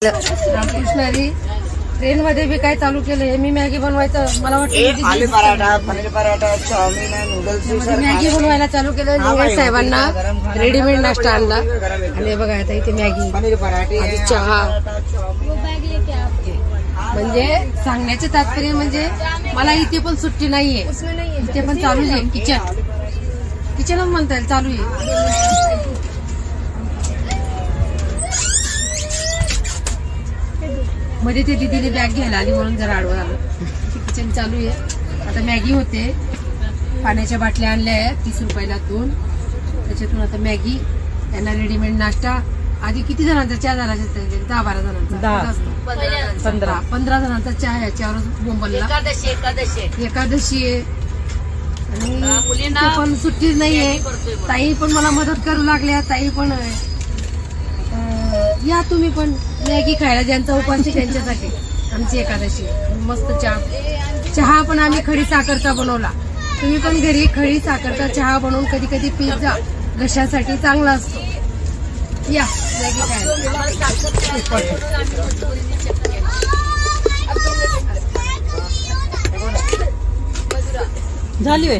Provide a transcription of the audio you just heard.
रामकृष्णारी train मध्ये बी काय चालू केलं मी मॅगी बनवायचं मला वाटतं aloo paratha paneer paratha chowmein noodles Maggi बनवायला चालू केलं निलेश साहेबांना रेडीमेड नाश्ता आणला आणि बघा आता इथे मॅगी पनीर पराठे चहा म्हणजे सांगण्याचे तात्पर्य म्हणजे मला इथे पण सुट्टी नाहीये इथे पण चालूच आहे किचनच म्हणता येईल चालू आहे मध्ये ते दीदीने बॅग घ्यायला आली म्हणून जरा आडवं आलं किचन चालू आहे आता मॅगी होते पाण्याच्या बाटल्या आणल्या आहेत 30 रुपयाला 2 त्याच्यातून आता मॅगी यांना रेडीमेड नाश्ता आधी किती जणांचा चहा झाला 10-12 जणांचा 15 जणांचा चहा याच्यावरच बोंबलला एकादशी आहे आणि पण सुट्टीच नाहीये ताई पण मला मदत करू लागल्या ताई पण या तुम्ही पण मॅगी खायला ज्यांचा उपास आहे त्यांच्यासाठी आमची एकादशी मस्त चहा पण आम्ही खडी साखरचा बनवला तुम्ही पण घरी खडी साखरचा चहा बनवून कधी कधी पीत जा घशासाठी चांगला असतो या मॅगी खायला झाली